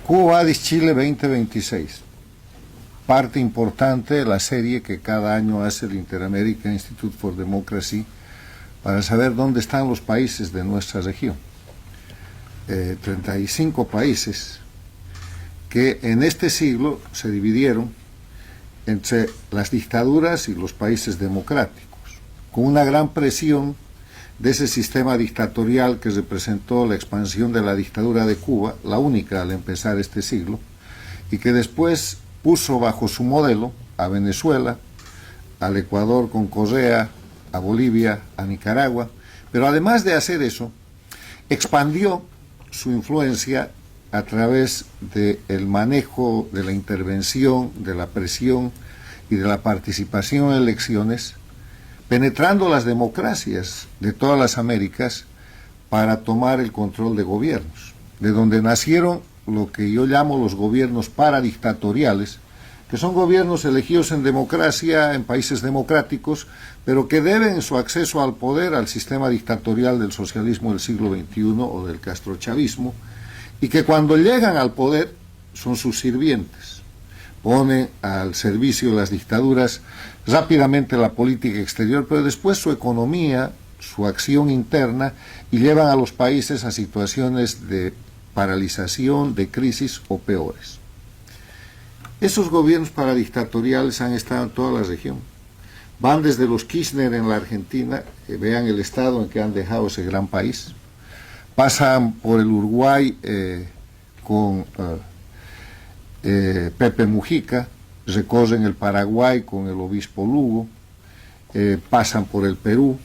Quo Vadis Chile 2026, parte importante de la serie que cada año hace el Inter-American Institute for Democracy para saber dónde están los países de nuestra región. 35 países que en este siglo se dividieron entre las dictaduras y los países democráticos, con una gran presión de ese sistema dictatorial que representó la expansión de la dictadura de Cuba, la única al empezar este siglo, y que después puso bajo su modelo a Venezuela, al Ecuador con Correa, a Bolivia, a Nicaragua, pero además de hacer eso, expandió su influencia a través del manejo de la intervención, de la presión y de la participación en elecciones, penetrando las democracias de todas las Américas para tomar el control de gobiernos, de donde nacieron lo que yo llamo los gobiernos paradictatoriales, que son gobiernos elegidos en democracia, en países democráticos, pero que deben su acceso al poder al sistema dictatorial del socialismo del siglo XXI o del castrochavismo, y que cuando llegan al poder son sus sirvientes. Ponen al servicio de las dictaduras rápidamente la política exterior, pero después su economía, su acción interna, y llevan a los países a situaciones de paralización, de crisis o peores. Esos gobiernos paradictatoriales han estado en toda la región. Van desde los Kirchner en la Argentina, vean el estado en que han dejado ese gran país. Pasan por el Uruguay con Pepe Mujica, recorren el Paraguay con el obispo Lugo, pasan por el Perú,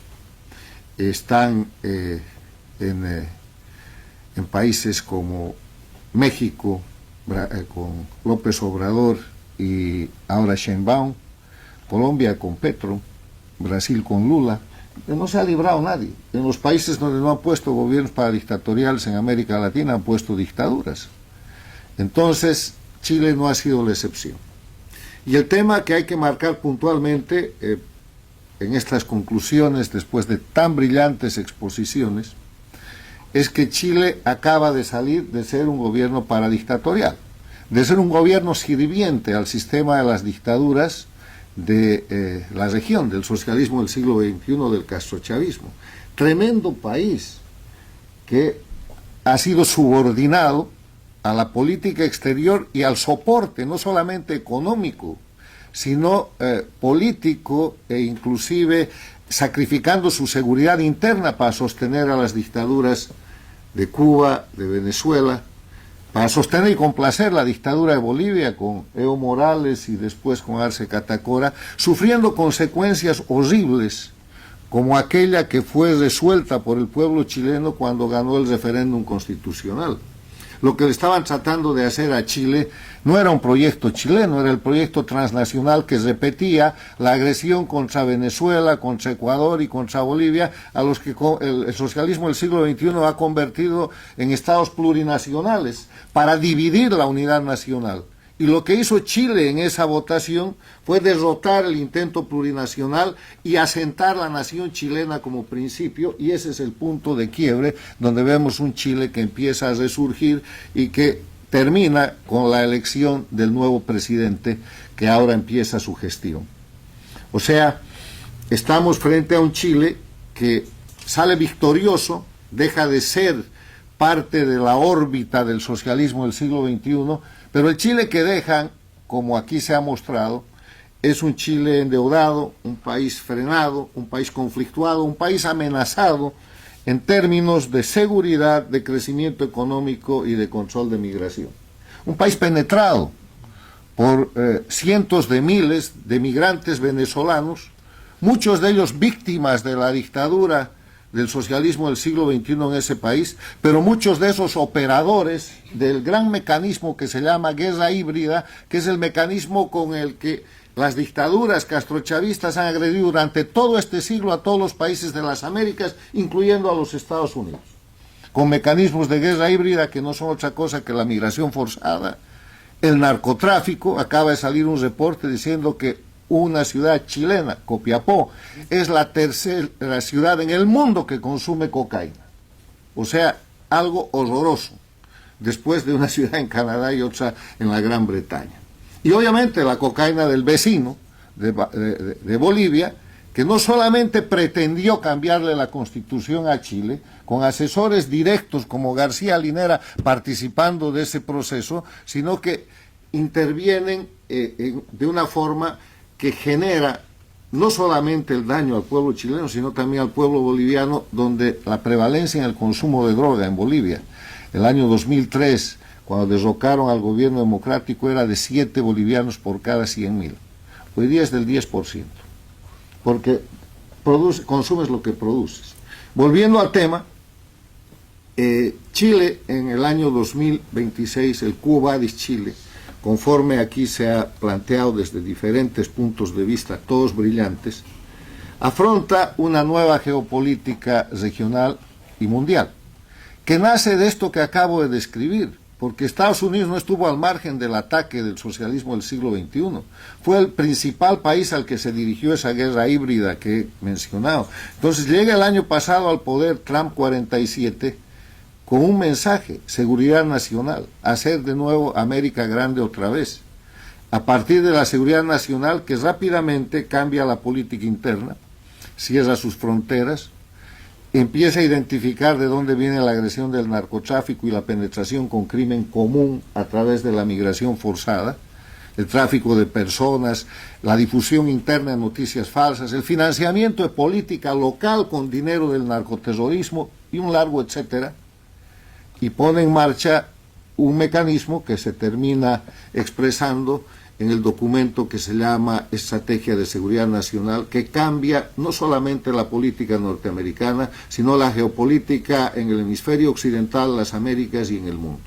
están en países como México, con López Obrador y ahora Sheinbaum, Colombia con Petro, Brasil con Lula. No se ha librado nadie. En los países donde no han puesto gobiernos paradictatoriales en América Latina han puesto dictaduras. Entonces, Chile no ha sido la excepción. Y el tema que hay que marcar puntualmente en estas conclusiones, después de tan brillantes exposiciones, es que Chile acaba de salir de ser un gobierno paradictatorial, de ser un gobierno sirviente al sistema de las dictaduras de la región, del socialismo del siglo XXI, del castrochavismo. Tremendo país que ha sido subordinado a la política exterior y al soporte, no solamente económico, sino político e inclusive sacrificando su seguridad interna para sostener a las dictaduras de Cuba, de Venezuela, para sostener y complacer la dictadura de Bolivia con Evo Morales y después con Arce Catacora, sufriendo consecuencias horribles como aquella que fue resuelta por el pueblo chileno cuando ganó el referéndum constitucional. Lo que le estaban tratando de hacer a Chile no era un proyecto chileno, era el proyecto transnacional que repetía la agresión contra Venezuela, contra Ecuador y contra Bolivia, a los que el socialismo del siglo XXI ha convertido en estados plurinacionales para dividir la unidad nacional. Y lo que hizo Chile en esa votación fue derrotar el intento plurinacional y asentar la nación chilena como principio, y ese es el punto de quiebre donde vemos un Chile que empieza a resurgir y que termina con la elección del nuevo presidente que ahora empieza su gestión. O sea, estamos frente a un Chile que sale victorioso, deja de ser parte de la órbita del socialismo del siglo XXI, pero el Chile que dejan, como aquí se ha mostrado, es un Chile endeudado, un país frenado, un país conflictuado, un país amenazado en términos de seguridad, de crecimiento económico y de control de migración. Un país penetrado por cientos de miles de migrantes venezolanos, muchos de ellos víctimas de la dictadura del socialismo del siglo XXI en ese país, pero muchos de esos operadores del gran mecanismo que se llama guerra híbrida, que es el mecanismo con el que las dictaduras castrochavistas han agredido durante todo este siglo a todos los países de las Américas, incluyendo a los Estados Unidos, con mecanismos de guerra híbrida que no son otra cosa que la migración forzada, el narcotráfico. Acaba de salir un reporte diciendo que una ciudad chilena, Copiapó, es la tercera ciudad en el mundo que consume cocaína. O sea, algo horroroso. después de una ciudad en Canadá y otra en la Gran Bretaña. Y obviamente la cocaína del vecino de Bolivia, que no solamente pretendió cambiarle la constitución a Chile, con asesores directos como García Linera participando de ese proceso, sino que intervienen de una forma que genera no solamente el daño al pueblo chileno, sino también al pueblo boliviano, donde la prevalencia en el consumo de droga en Bolivia, el año 2003, cuando derrocaron al gobierno democrático, era de 7 bolivianos por cada 100.000. Hoy día es del 10%, porque consumes lo que produces. Volviendo al tema, Chile en el año 2026, el Quo Vadis Chile, conforme aquí se ha planteado desde diferentes puntos de vista, todos brillantes, afronta una nueva geopolítica regional y mundial, que nace de esto que acabo de describir, porque Estados Unidos no estuvo al margen del ataque del socialismo del siglo XXI. Fue el principal país al que se dirigió esa guerra híbrida que he mencionado. Entonces llega el año pasado al poder Trump 47 con un mensaje: seguridad nacional, hacer de nuevo América grande otra vez. A partir de la seguridad nacional, que rápidamente cambia la política interna, cierra sus fronteras, empieza a identificar de dónde viene la agresión del narcotráfico y la penetración con crimen común a través de la migración forzada, el tráfico de personas, la difusión interna de noticias falsas, el financiamiento de política local con dinero del narcoterrorismo y un largo etcétera, y pone en marcha un mecanismo que se termina expresando en el documento que se llama Estrategia de Seguridad Nacional, que cambia no solamente la política norteamericana, sino la geopolítica en el hemisferio occidental, las Américas y en el mundo.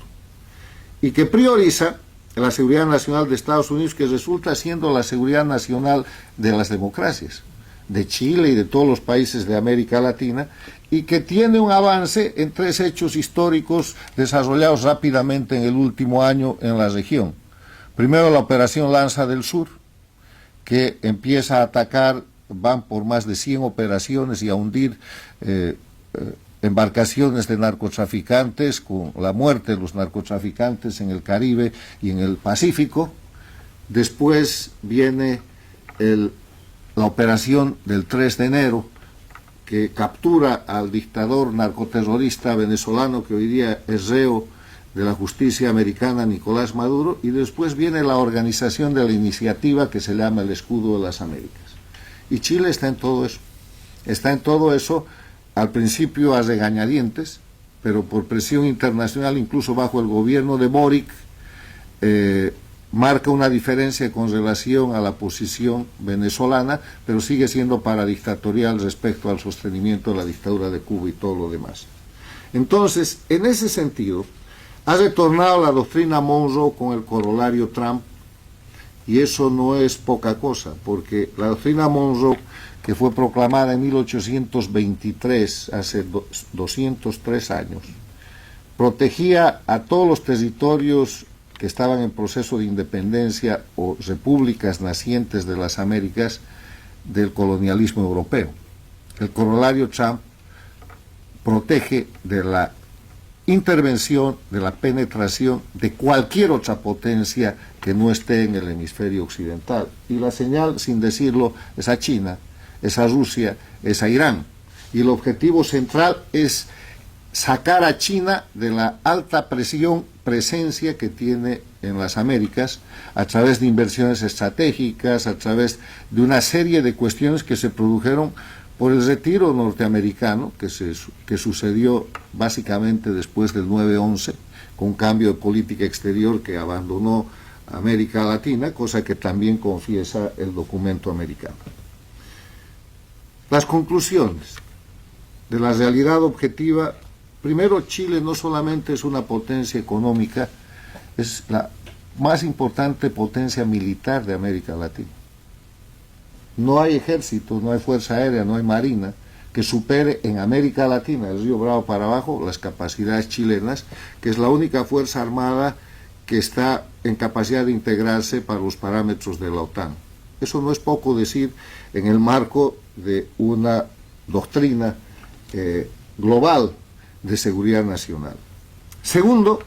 Y que prioriza la seguridad nacional de Estados Unidos, que resulta siendo la seguridad nacional de las democracias, de Chile y de todos los países de América Latina, y que tiene un avance en 3 hechos históricos desarrollados rápidamente en el último año en la región. Primero, la operación Lanza del Sur, que empieza a atacar, van por más de 100 operaciones y a hundir embarcaciones de narcotraficantes, con la muerte de los narcotraficantes en el Caribe y en el Pacífico. Después viene la operación del 3 de enero, que captura al dictador narcoterrorista venezolano que hoy día es reo de la justicia americana, Nicolás Maduro, y después viene la organización de la iniciativa que se llama el Escudo de las Américas. Y Chile está en todo eso. Está en todo eso, al principio a regañadientes, pero por presión internacional, incluso bajo el gobierno de Boric, marca una diferencia con relación a la posición venezolana, pero sigue siendo paradictatorial respecto al sostenimiento de la dictadura de Cuba y todo lo demás. Entonces, en ese sentido, ha retornado la doctrina Monroe con el corolario Trump, y eso no es poca cosa, porque la doctrina Monroe, que fue proclamada en 1823, hace 203 años, protegía a todos los territorios que estaban en proceso de independencia o repúblicas nacientes de las Américas del colonialismo europeo. El corolario Trump protege de la intervención, de la penetración de cualquier otra potencia que no esté en el hemisferio occidental. Y la señal, sin decirlo, es a China, es a Rusia, es a Irán. Y el objetivo central es sacar a China de la alta presencia que tiene en las Américas a través de inversiones estratégicas, a través de una serie de cuestiones que se produjeron por el retiro norteamericano que sucedió básicamente después del 9/11, con cambio de política exterior que abandonó América Latina, cosa que también confiesa el documento americano. Las conclusiones de la realidad objetiva: primero, Chile no solamente es una potencia económica, es la más importante potencia militar de América Latina. No hay ejército, no hay fuerza aérea, no hay marina que supere en América Latina, el Río Bravo para abajo, las capacidades chilenas, que es la única fuerza armada que está en capacidad de integrarse para los parámetros de la OTAN. Eso no es poco decir en el marco de una doctrina global de seguridad nacional. Segundo,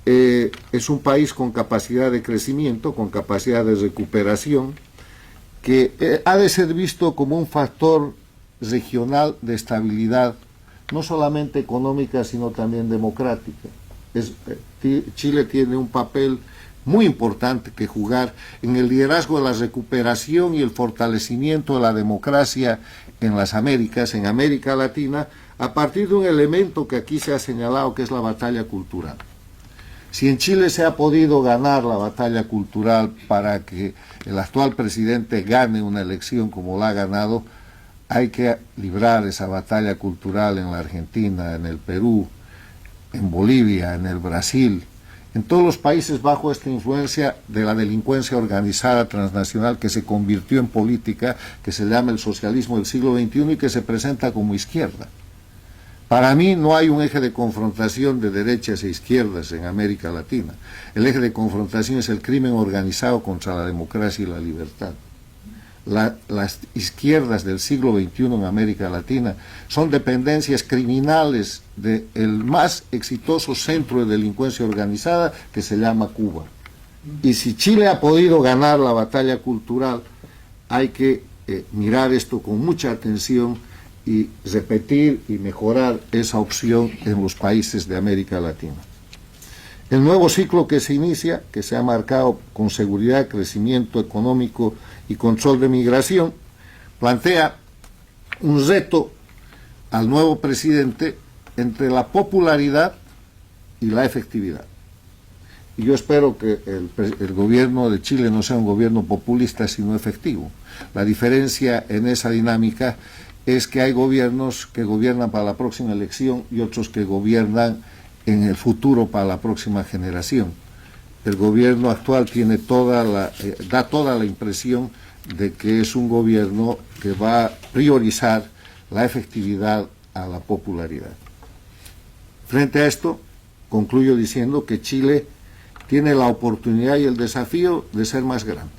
es un país con capacidad de crecimiento, con capacidad de recuperación, que ha de ser visto como un factor regional de estabilidad, no solamente económica, sino también democrática. Chile tiene un papel muy importante que jugar en el liderazgo de la recuperación y el fortalecimiento de la democracia en las Américas, en América Latina, a partir de un elemento que aquí se ha señalado, que es la batalla cultural. Si en Chile se ha podido ganar la batalla cultural para que el actual presidente gane una elección como la ha ganado, hay que librar esa batalla cultural en la Argentina, en el Perú, en Bolivia, en el Brasil, en todos los países bajo esta influencia de la delincuencia organizada transnacional que se convirtió en política, que se llama el socialismo del siglo XXI y que se presenta como izquierda. Para mí no hay un eje de confrontación de derechas e izquierdas en América Latina. El eje de confrontación es el crimen organizado contra la democracia y la libertad. Las izquierdas del siglo XXI en América Latina son dependencias criminales del más exitoso centro de delincuencia organizada que se llama Cuba. Y si Chile ha podido ganar la batalla cultural, hay que mirar esto con mucha atención y repetir y mejorar esa opción en los países de América Latina. El nuevo ciclo que se inicia, que se ha marcado con seguridad, crecimiento económico y control de migración, plantea un reto al nuevo presidente entre la popularidad y la efectividad. Y yo espero que el gobierno de Chile no sea un gobierno populista, sino efectivo. La diferencia en esa dinámica es que hay gobiernos que gobiernan para la próxima elección y otros que gobiernan en el futuro para la próxima generación. El gobierno actual tiene da toda la impresión de que es un gobierno que va a priorizar la efectividad a la popularidad. Frente a esto, concluyo diciendo que Chile tiene la oportunidad y el desafío de ser más grande.